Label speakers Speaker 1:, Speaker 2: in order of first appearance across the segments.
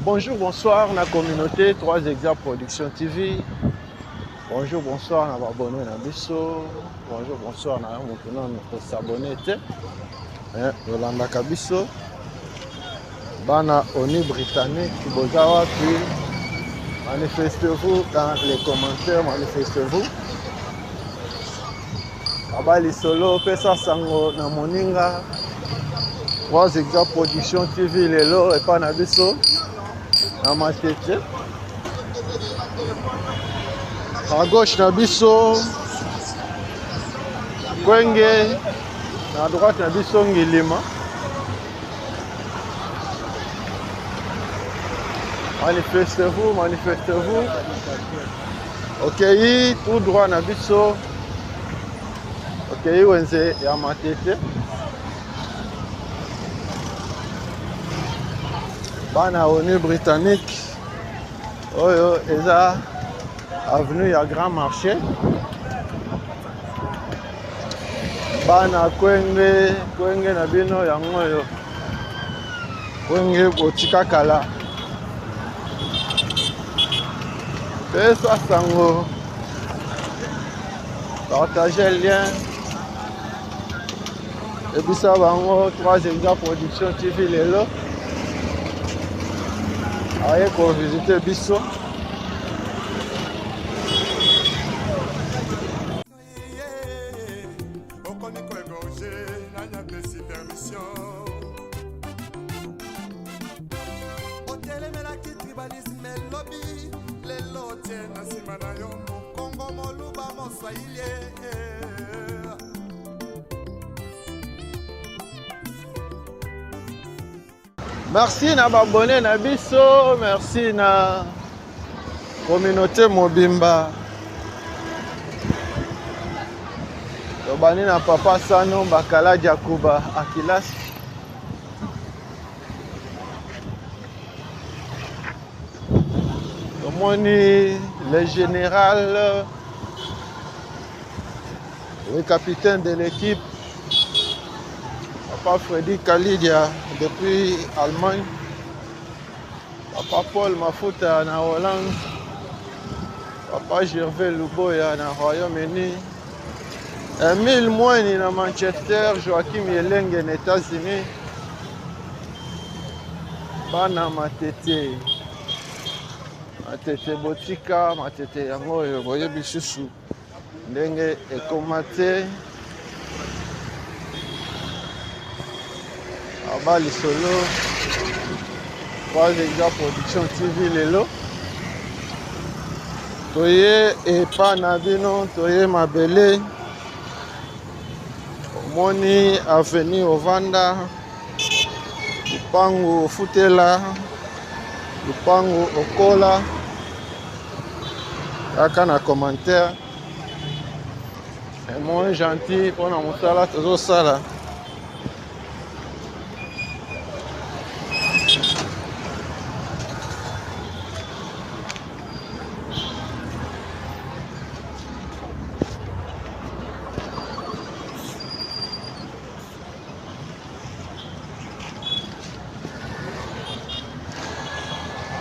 Speaker 1: Bonjour, bonsoir la communauté 3 Hectares Production TV. Bonjour, bonsoir na abonné na biso. Bonjour, bonsoir na maintenant notre s'abonner te. Yolanda Kabiso. Bana Oni Britannique Bozawa puis manifestez-vous dans les commentaires, manifestez-vous. Abali solo pesa sango na moninga 3 Hectares Production TV lelo et pas na biso. Na matete à gauche na biso Kwenge, à droite na biso Ngilima. Manifestez-vous, manifestez-vous. Ok, tout droit na biso. Ok, wenze ya matete. Bana Oni Britannique. Oyo eza avenue ya Grand Marché. Bana Kwenge, Kwenge na bino yango yo. Kwenge botika kala. Pesa sango. Partagez le lien. Et puis ça bango 3 Hectares Production TV lelo. Allez pour visiter Bisso. Merci na abonné na biso, merci na communauté mobimba. Tobani na papa Sano Bakala Jakuba Akilas. Tomoni le général, le capitaine de l'équipe, Papa Freddy Kalidia depuis Allemagne, Papa Paul Mafuta na Hollande, Papa Gervais Luboya na Royaume-Uni, Emile Moini na Manchester, Joachim Yelenge na États-Unis, Bana Matete, Matete Botika, Matete yango yo boye bisusu ndenge ekomate. Abali solo 3 Hectares Production TV lelo. Toye epa na bino, toye mabele. Omoni avenue Ovanda. Lupango Ofutela. Lupango Okola. Kaka na commentaire. C'est moins gentil pour na mosala tozo sala.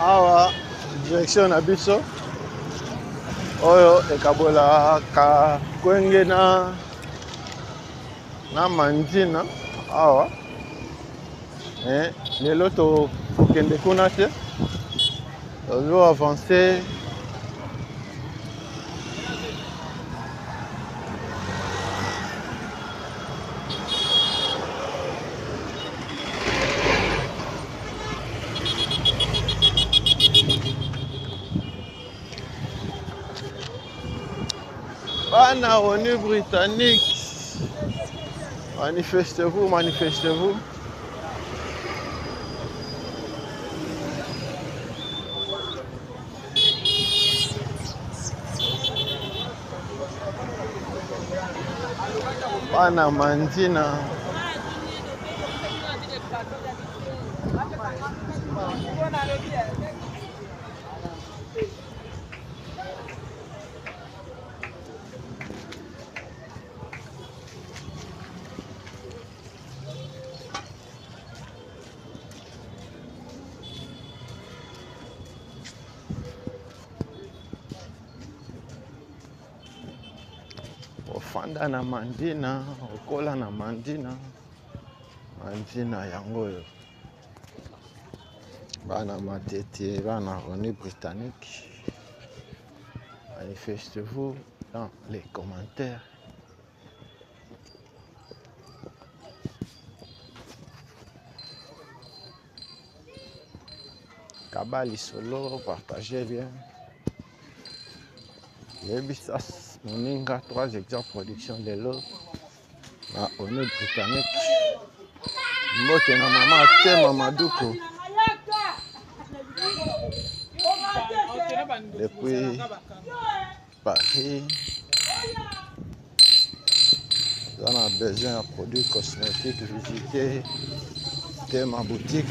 Speaker 1: Awa direction na biso oyo ekabola ka Kwenge na Mandina awa lelo tokende kuna te tozo avancer. Bana Oni Britannique, manifestez-vous, manifestez-vous. Bana Mandina. ofanda na mandina okola na mandina yango oyo bana matete bana Roni britannique. Manifestez-vous dans les commentaires. Kabali solo, partagez bien. Yebisas Moninga, 3 exemples production de l'eau. Na Roni britannique. Mbote na mama te Mamadouko. Depuis Paris, on a besoin de produits cosmétiques, visiter ma boutique.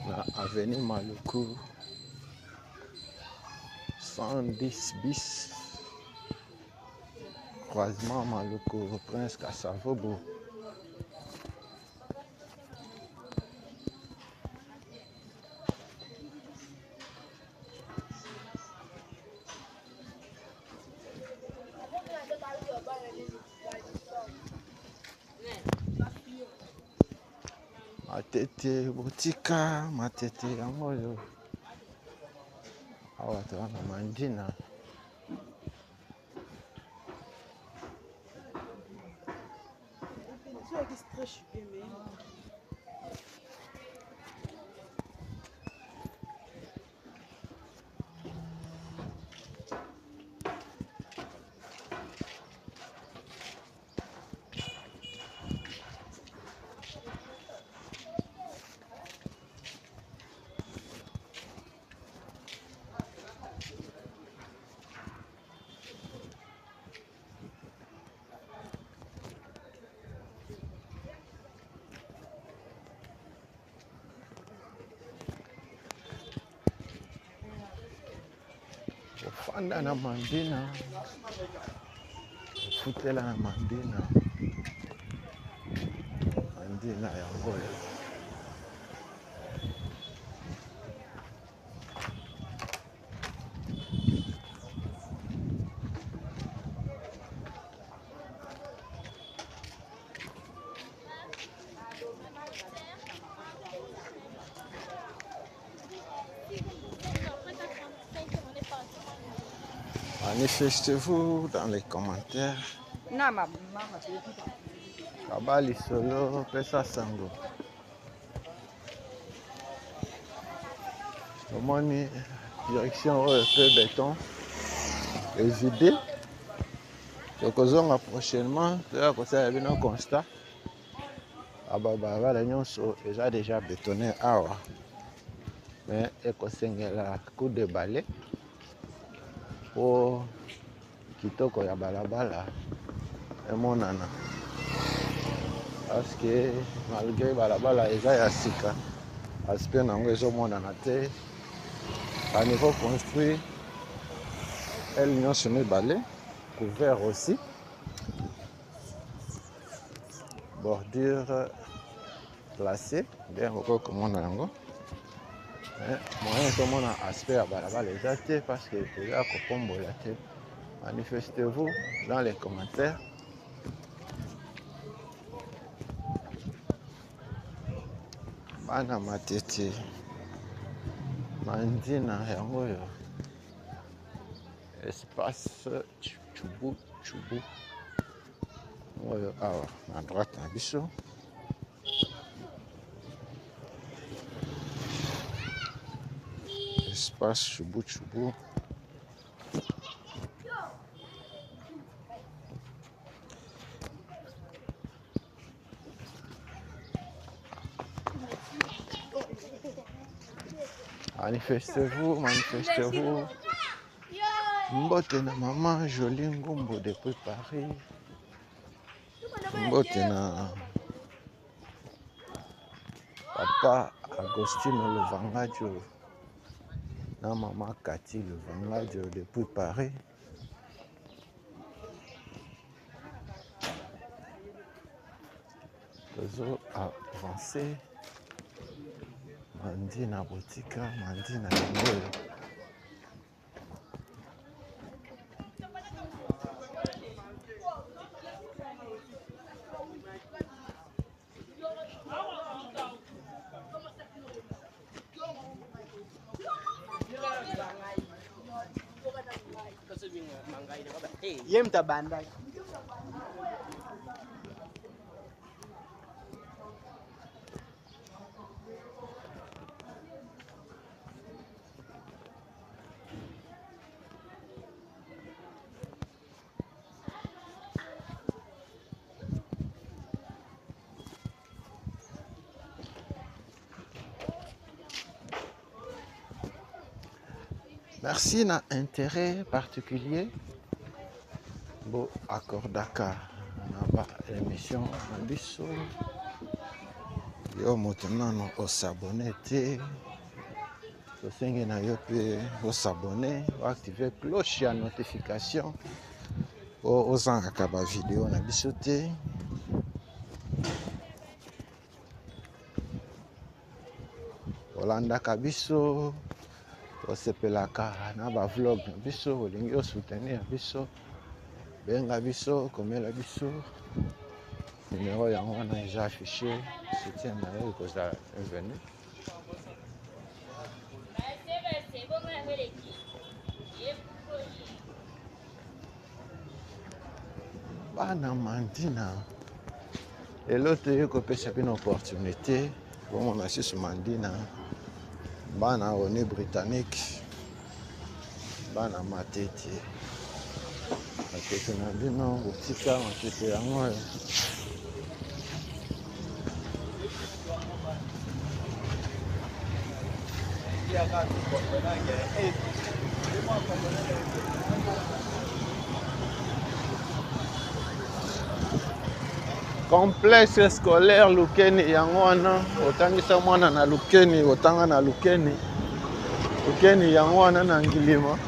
Speaker 1: La avenue Maluku, 110 bis, croisement Maluku, Prince Kassavobo. Matete botika, matete yango yo. Awa twana mandina. Ofanda na mandina. Ofutela na mandina. Mandina yango yo. Manifestez-vous dans les commentaires. Kabali solo, pesa sango. Omoni direction OEP béton est vidée. Donc on prochainement, ça y a un constat. Ababa la nyonso déjà bétonné awa. Mais ekosengela coup de balai pour kitoko ya balabala emonana. Parce que malgré balabala eza ya sika, aspect nango ezomonana te. À niveau construit, elle nyonso mibale, couvert aussi. Bordure placée, bien recommandé yango. Moyen tomona aspect ya balabala eza te parce que eza kokombola te. Manifestez-vous dans les commentaires. Bana matete mandina yango yo. Espace Chubu oyo awa à droite na biso. Espace Chubu. Manifestez-vous. Mbote na maman Jolie Ngumbo depuis Paris. Mbote na papa Agostino Luvangadio. Na maman Cathy Luvangadio depuis Paris. Tozo avancé. Mandina botika, mandina yango.
Speaker 2: Ye mtabanda.
Speaker 1: Merci na intérêt particulier. Bon, accord Dakar. On a émission na biso. Yo maintenant on s'abonner te. Tosengi na yo pe on s'abonner, on activer cloche ya notification. Aux angaka vidéo na biso te. Olanda biso osepelaka na ba vlog na biso olingi osoutenir biso benga biso komela biso numéro yango wana déjà affiché soutien na yo ekozala bienvenu. Bana Mandina lelo toyei kopesa bino opportunité bomona susu Mandina bana oni britannique bana matete na bino kotika matete yango oyo complexe scolaire Lukeni yango wana otangisa mwana na Lukeni otanga na Lukeni yango wana na Ngilima.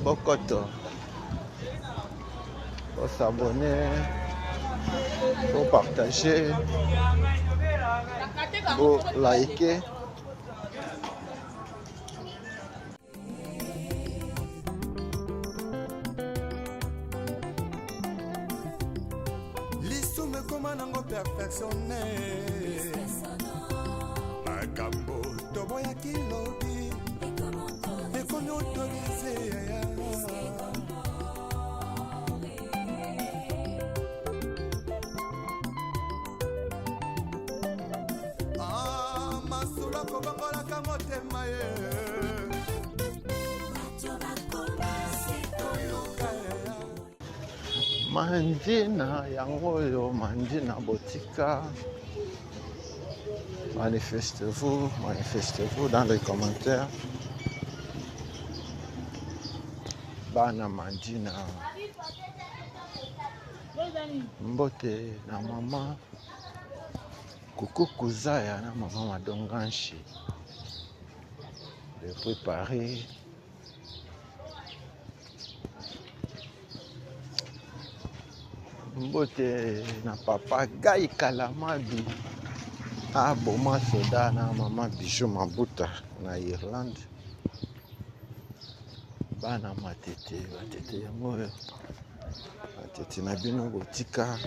Speaker 1: Bokoto. Faut s'abonner, faut partager, faut liker.
Speaker 3: L'issue me commande en perfectionné. Makambo, toboya kilobi. Et qu'on autorise.
Speaker 1: Mandina yango yo Mandina botika. Manifestez-vous dans les commentaires. Bana Mandina. Mbote na mama Coucou Kuzaya na mama Madonganshi. Depuis Paris. Mbote na papa Gai Kalamabi. Boma Soda na mama Bijou Mabuta na Irlande. Bana matete yango matete na bino botika.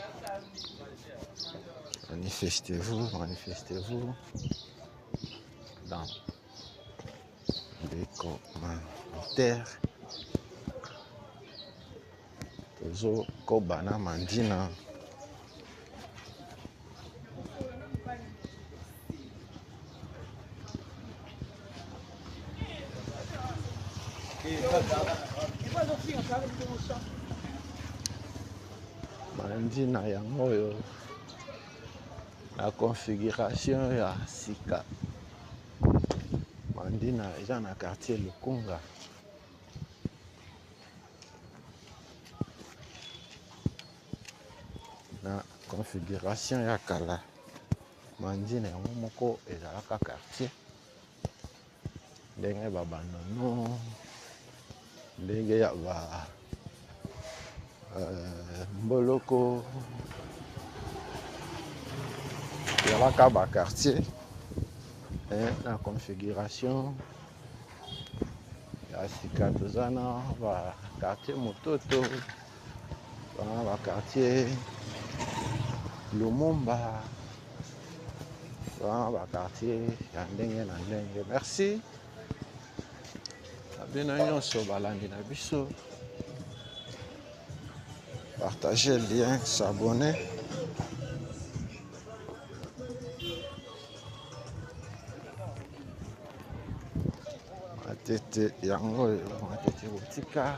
Speaker 1: Manifestez-vous dans les commentaires. Tozo kobana Mandina. Mandina yango yo la configuration ya sika. Mandina eza na quartier Lukunga. Na configuration ya kala. Mandina yango moko ezalaka quartier. Ndenge babanono. Ndenge ya ba Mboloko ezalaka baquartier na configuration ya sika toza na baquartier Mototo, wana baquartier Lumumba, wana baquartier ya ndenge na ndenge. Merci na bino nyonso balandi na biso, partagez le lien, s'abonner. Matete yango matete botika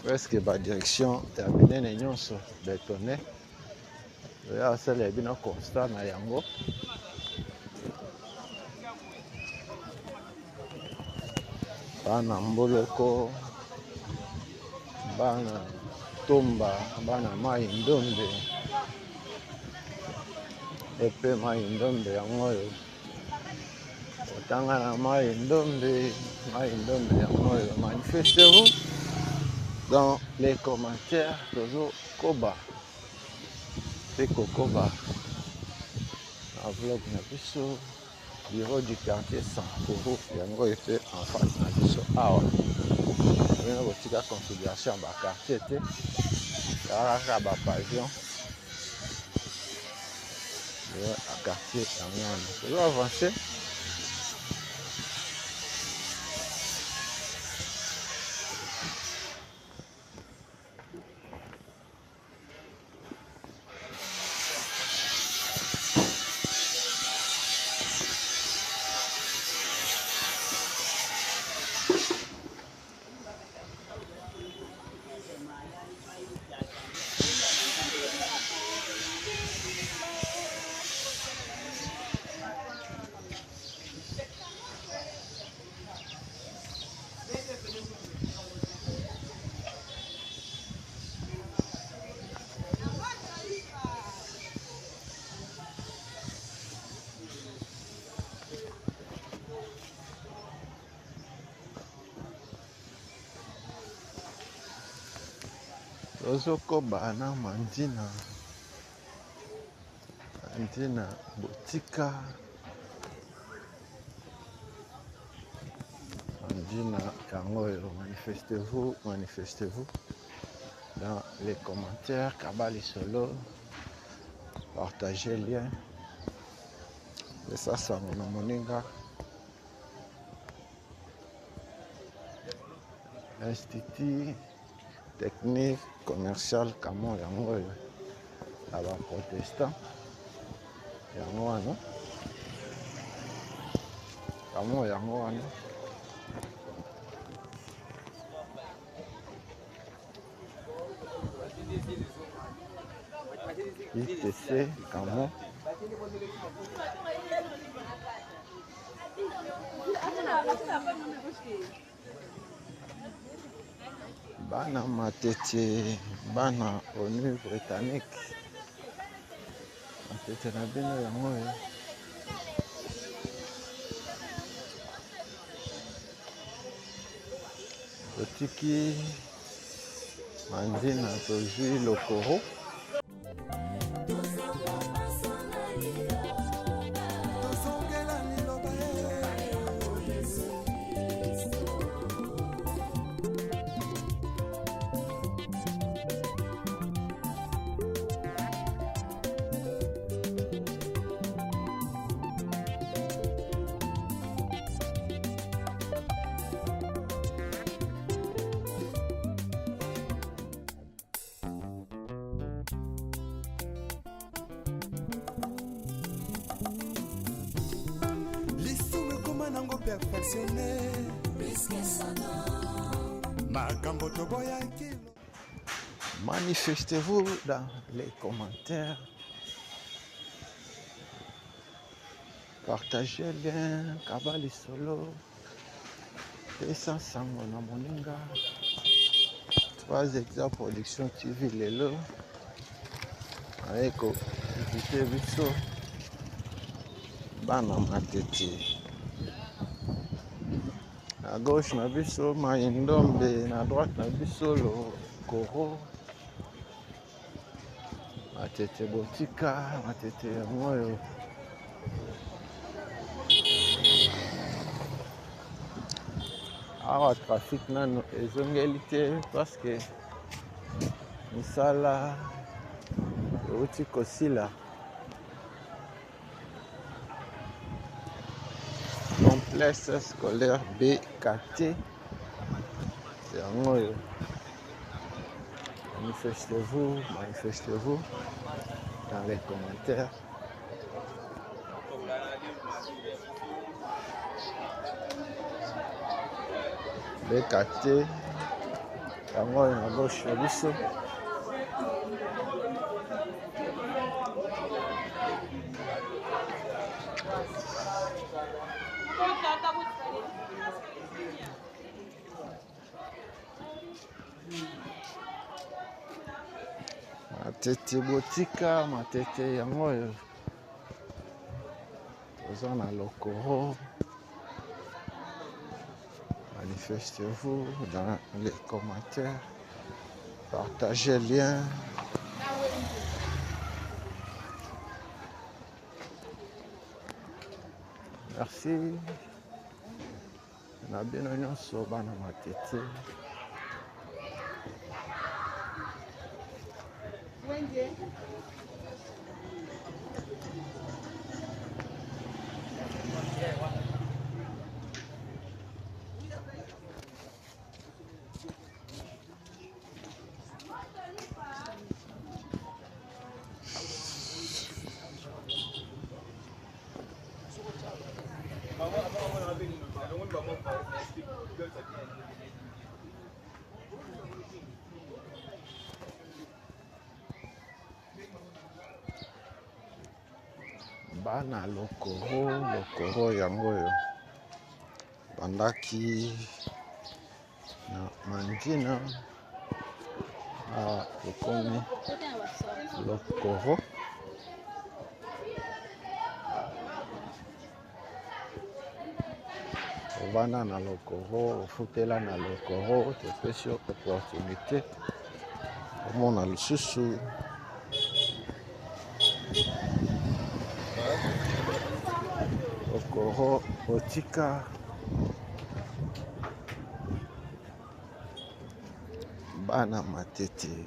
Speaker 1: presque ba direction ya binene nyonso bétonné. Ya sala bino constat na yango. Bana Mboloko, bana Tomba, bana Mai Ndombe, epe Mai Ndombe yango oyo otanga na Mai Ndombe yango oyo. Manifestez-vous dans les commentaires. Tozo koba pe kokoba na vlog na biso, bureau du quartier Sankuru yango epe en face na biso awa. Bino botika configuration ya baquartier te, kaka bapavillon ya quartier yango wana. Tozo avancer. Tozokoba na Mandina botika, Mandina yango oyo. Manifestez-vous dans les commentaires. Kabali Solo, partagez le lien. Et ça, c'est mon moninga. Institut technique commercial Camon yango oyo ya ba protestant yango wana. Camon yango wana. ITC Camon. Bana Matete, bana ONU britannique. Matete na bino yango oyo. Totiki Mandina tozwi lokoro.
Speaker 3: nango perfectionné makambo toboya kilo.
Speaker 1: Manifestez-vous dans les commentaires. Partagez le lien. Kabali Solo. Pesa Sango na Moninga. 3 hectares production TV lelo. Avec invité biso. Bana Matete. À gauche na biso Mai Ndombe, na droite na biso le Koro. matete botika matete ya moyo. Awa trafic nano ezongeli te parce que misala euti kosila. Complexe scolaire BKT yango oyo. Manifestez-vous dans les commentaires. BKT yango oyo na gauche na biso. Matete botika matete yango oyo toza na lokoro. Manifestez-vous dans les commentaires, partagez le lien. Merci. Na bino nyonso bana matete. Bana lokoro yango oyo bandaki na mandina ekomi lokoro. Ovanda na lokoro, ofutela na lokoro, topesi yo opportunité omona lisusu. Lokoro botika bana matete,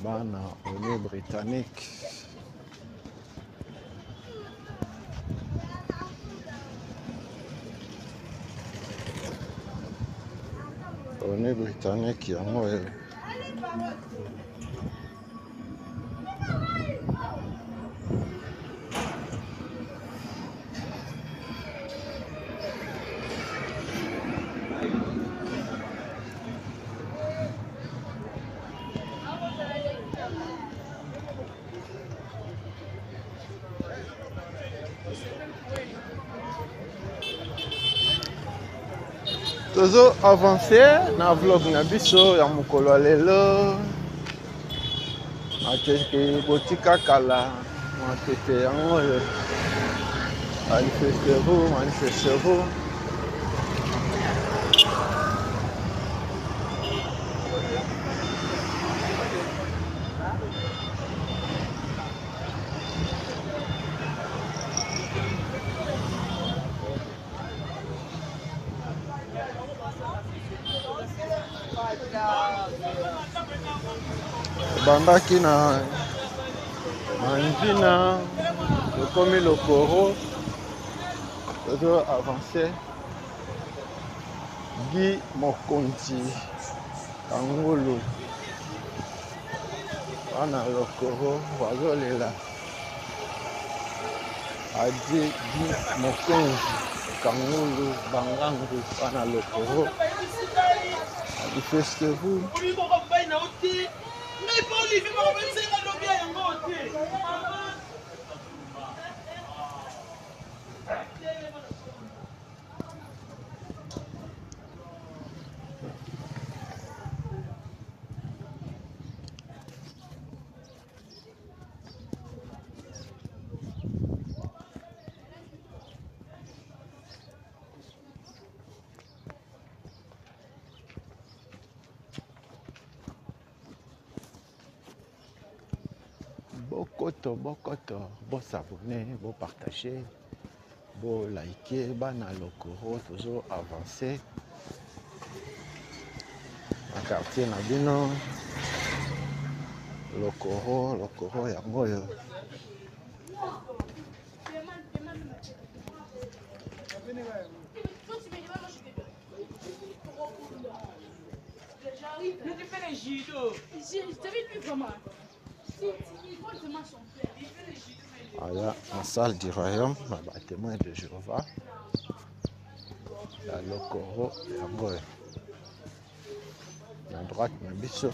Speaker 1: bana Union Britannique. Union Britannique yango oyo. Tozo avancer na vlog na biso ya mokolo lelo. Matete botika kala matete yango oyo. Manifestez-vous. Bandaki na mandina ekomi lokoro. Tozo avancer. Guy Mokonzi Kangolo bana lokoro bazolela. Adi Guy Mokonzi Kangolo bangangu bana lokoro. Manifestez-vous. Bokoto, bon s'abonner, bon partager, bon liker, bana lokoro, toujours avancer. Na quartier na bino, lokoro ya moyo.
Speaker 2: Mais tu fais les judo. Je t'avais plus comment.
Speaker 1: Voilà, en salle du royaume, la témoin de Jéhovah, la lokoro ya moyo. À droite, na biso.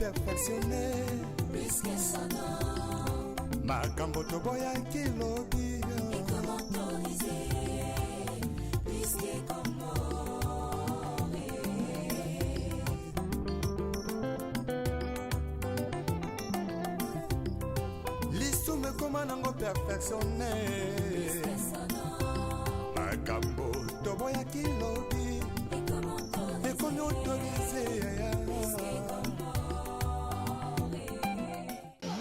Speaker 3: Perfectionné makambo toboyaki lobi lisumu ekoma nango perfectionné makambo toboyaki lobi ekomi autorisé.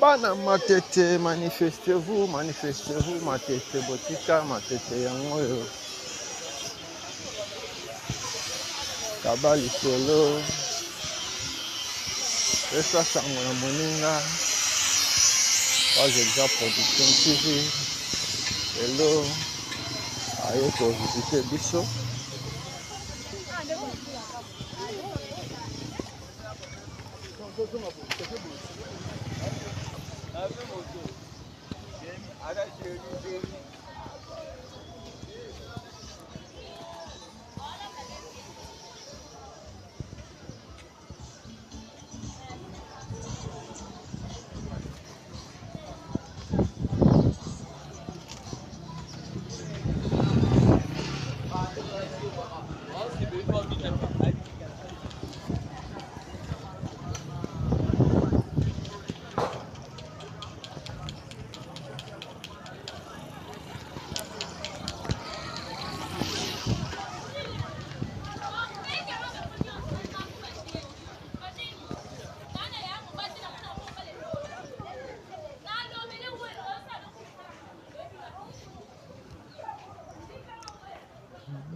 Speaker 1: Bana matete, manifestez-vous, matete botika, matete yangoyo. Kabali solo. Et ça, ça m'a moninga. Pas exemple production TV. Hello. Aïe, pour visiter Bisso.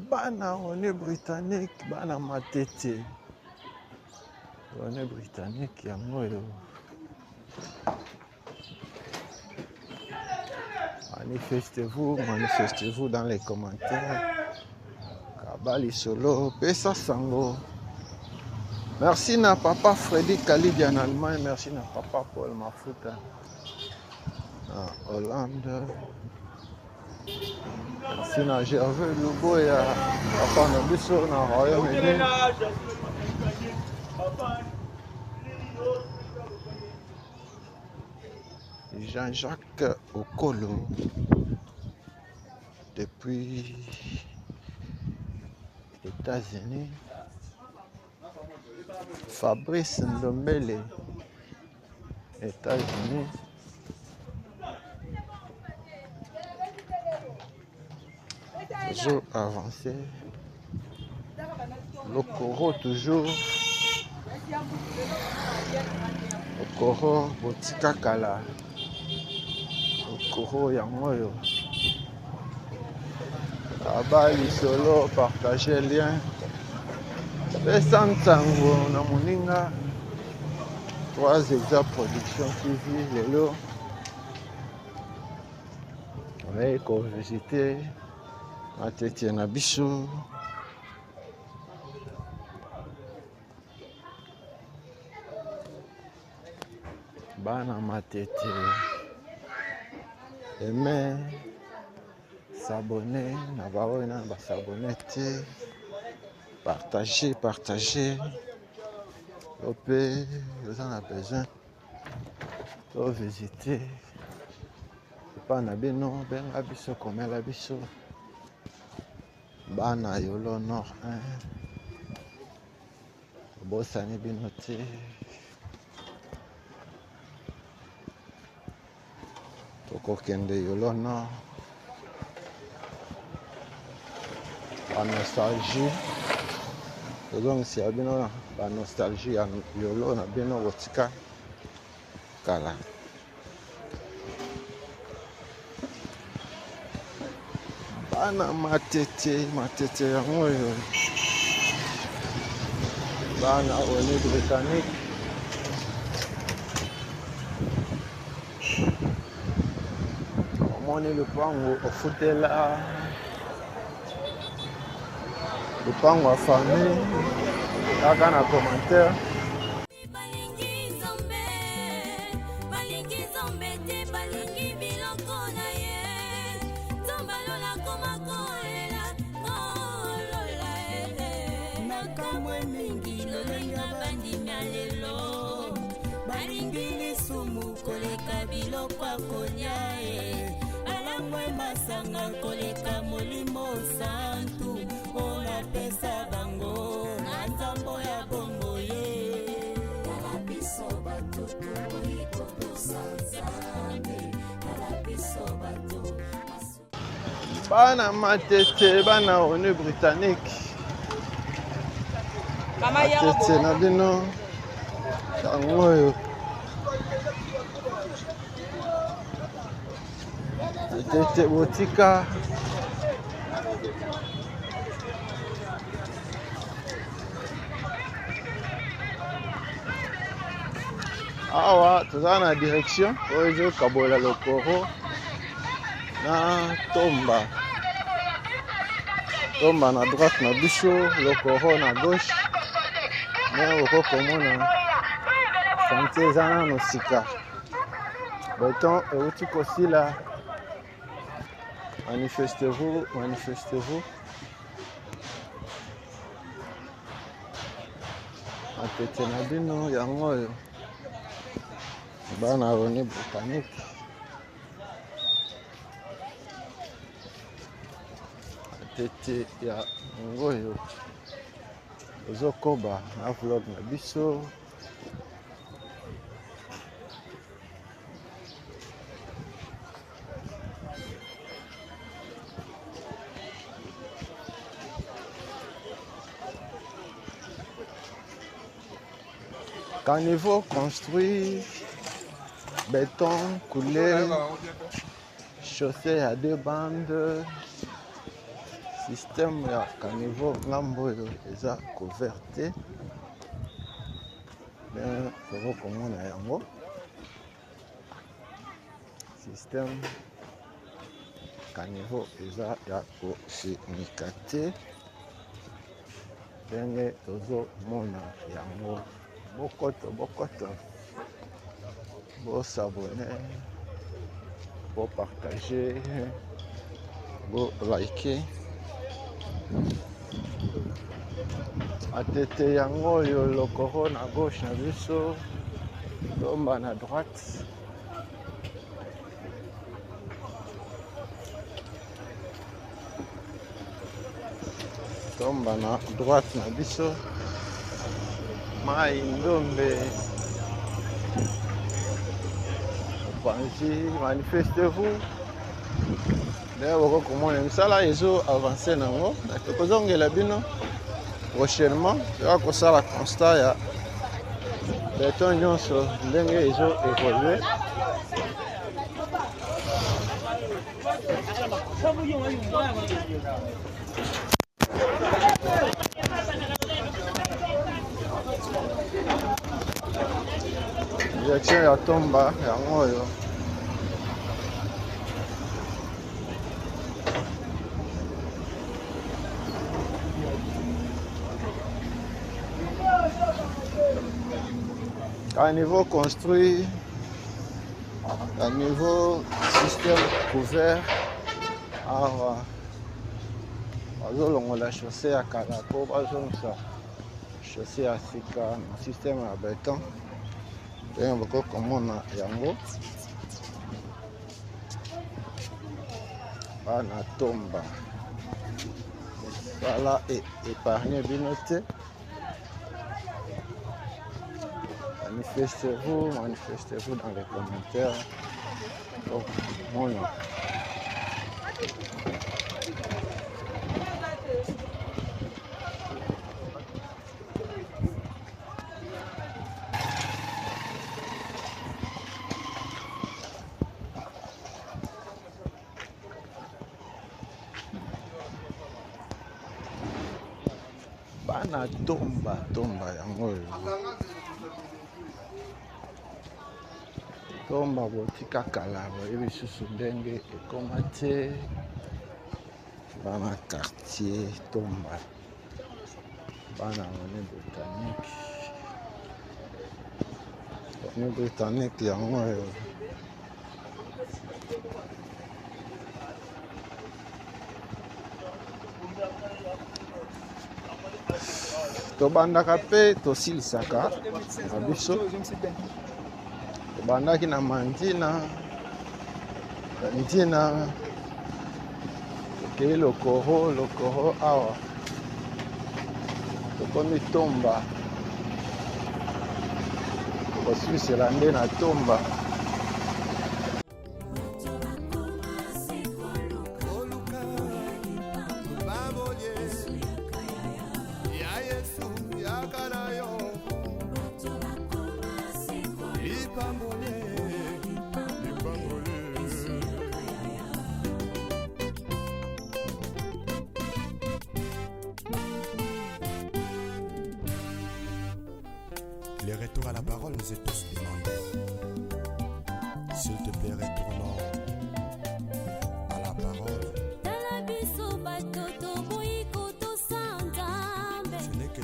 Speaker 1: Bana, on est britannique, bana matete. On est britannique, ya moyo. Manifestez-vous dans les commentaires. Kabali solo, pesa sango. Merci na papa Freddy Khalidi en Allemagne, merci na papa Paul Mafuta en Hollande. Merci na Gervais Luboya, papa na biso na Royaume-Uni. Jean-Jacques Okolo depuis les États-Unis. Fabrice Ndombele, États-Unis. Toujours avancé. Lokoro toujours. Lokoro botika kala. Lokoro yangoyo. Abali solo, partager lien. Pesa ntango na moninga. 3 exemples production TV lelo. Ouais, qu'on visiter. Matete na biso. Bana matete. Aimer, s'abonner, na baona ba s'abonner te. Partager. Opé, vous en avez besoin. Pour visiter. Pas na bino, ben abiso comme la biso. Bana Yolo Nord 1. Bosani binote. Toko kende Yolo Nord. La nostalgie. Donc si abino la nostalgie ya Yolo na bino botika kala. Bana matete yango yo. Bana oni britannique. Omoni le pango ofutela. Le pango à famille. Kaka na commentaire.
Speaker 4: Masanga koleka molimo santu ona pesa bango na nzambo ya bongo ye kala biso batutu iko sanzame kala biso batu
Speaker 1: Bana matete bana oni britannique matete na bino yango yo. Tete botika awa toza na direction oyo kabola lokoro na tomba na droite na biso lokoro na gauche mais okokomona chantier eza nano sika beton euti kosila. Manifestez-vous. Matete na bino yango yo. Bana oni britannique. Matete ya yango yo. Ozokoba na vlog na biso. Caniveau construit, béton coulé, chaussée à 2 bandes, système ya caniveau ngambo eza couverté, bien komona yango, système caniveau eza ya kosimika te, ndenge tozomona yango. Bokoto, bon s'abonner, bon partager, bon liker. Matete yango yo lokoro na gauche na biso, tomba na droite. Tomba na droite na biso. Mai ndombe opanzi manifestez-vous d'ailleurs okokomona misala ezo avance nango tokozongela bino prochainement toya kosala constat ya beton nyonso ndenge ezo évoluer. Direction ya tomba yango oyo. À niveau construit, à niveau système couvert, alors la chaussée à Kalako, chaussée à Sika, système à béton. Et on va comme on a yango. Bana tomba. Voilà, et épargnez bien noté. Manifestez-vous dans les commentaires. Oh, mon nom. Bana tomba yango oyo. Tomba botika kala boyebi susu ndenge ekoma te bana quartier tomba bana bane botanique yango oyo. Tobandaka pe tosilisaka na biso. Tobandaki na mandina tokei lokoro awa tokomi tomba kosilisela nde na tomba.
Speaker 3: Les retours à la parole nous est tous demandés. S'il te plaît, retournons à la parole. Ce n'est que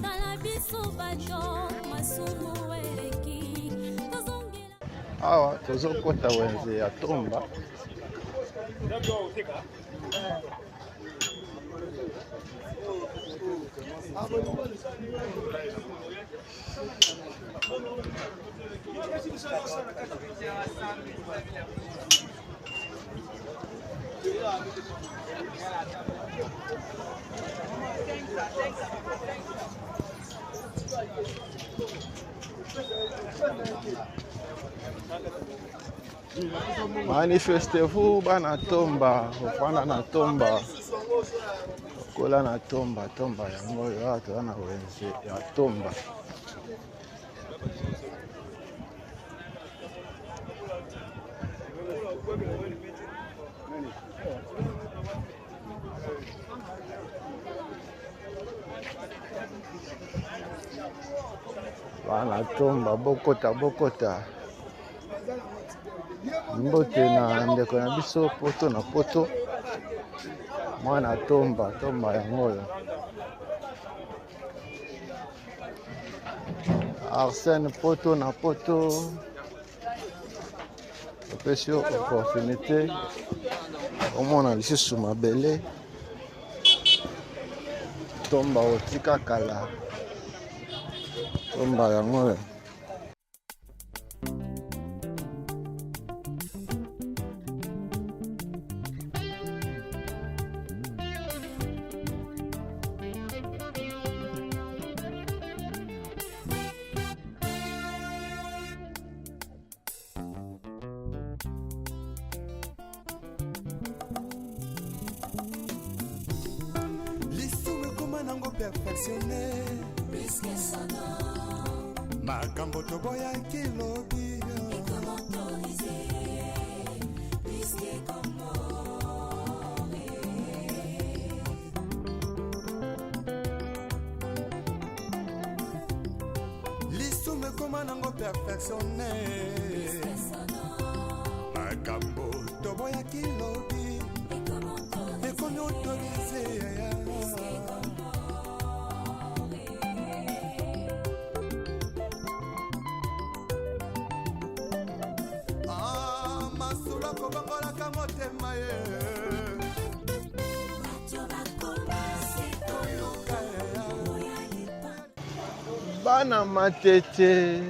Speaker 1: awa tozokota wenze ya tomba. Manifestez-vous bana tomba, ofanda na tomba, kola na tomba yango oyo toza na wenze ya tomba. Bana tomba bokota mbote na ndeko na biso poto na poto mwana tomba yango oyo. Arsène poto na poto opesi opportunité omona lisusu mabele tomba otika kala tomba yango oyo.
Speaker 3: Perfectionné makambo toboya kilobi lisume koma nango perfectionné makambo toboya kilobi ekomi autorisé
Speaker 1: Bana matete,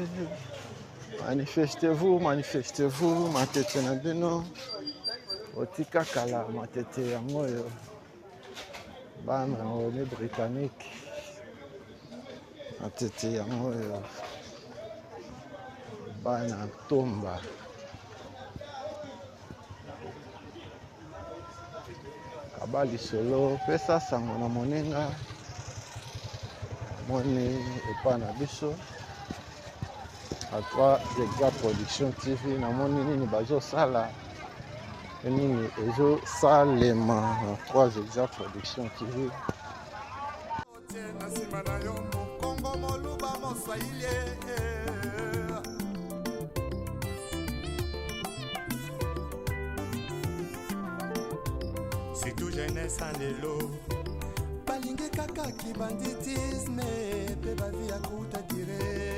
Speaker 1: manifestez-vous, matete na bino, otika kala matete yango yo. bana renommée britannique atete yango oyo bana ntomba kaba lisolo pesa sango na moninga moni epa na biso à 3 Exa Production TV namoni nini bazosala nini ezosalema na 3 Exa Production TV.
Speaker 3: C'est tout jeunesse en élo balingi kaka ki banditisme pe bavi ya kuta dire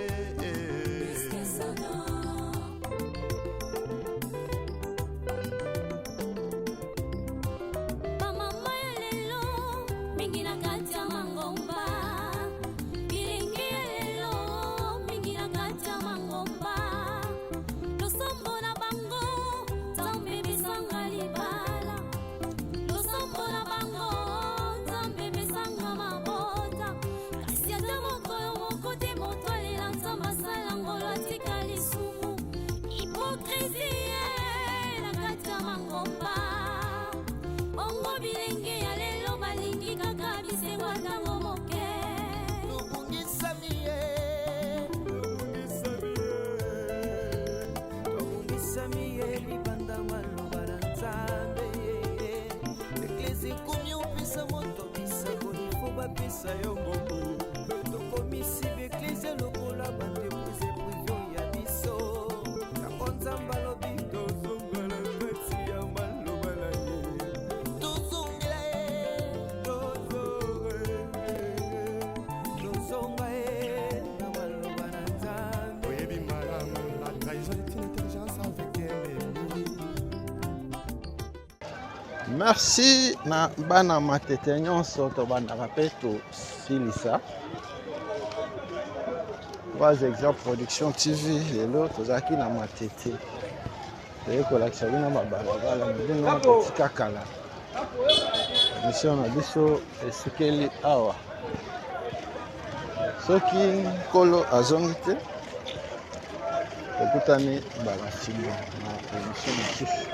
Speaker 1: Merci na bana matete nyonso to bandaka pe tosilisa 3 Exa Production TV lelo tozalaki na matete toyekolakisa bino babalabala modimo totika kala mission na biso esikeli awa soki nkolo azongi te tokutani mbala nsima na émission mosusu.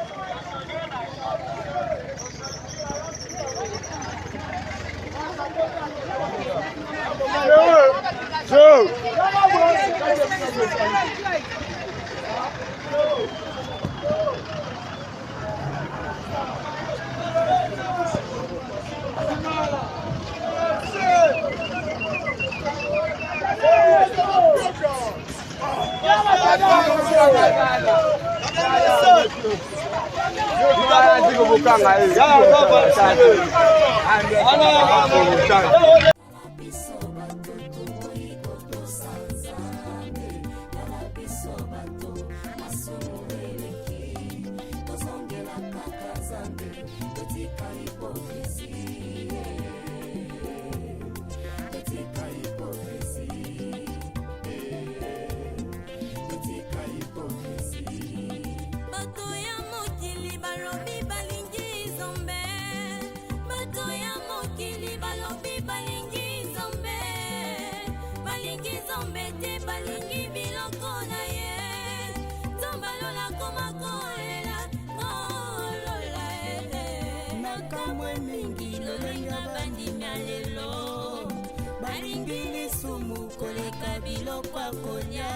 Speaker 4: Koleka kolia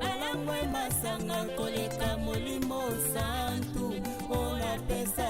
Speaker 4: alamwe masanga koleka molimo santu ona pesa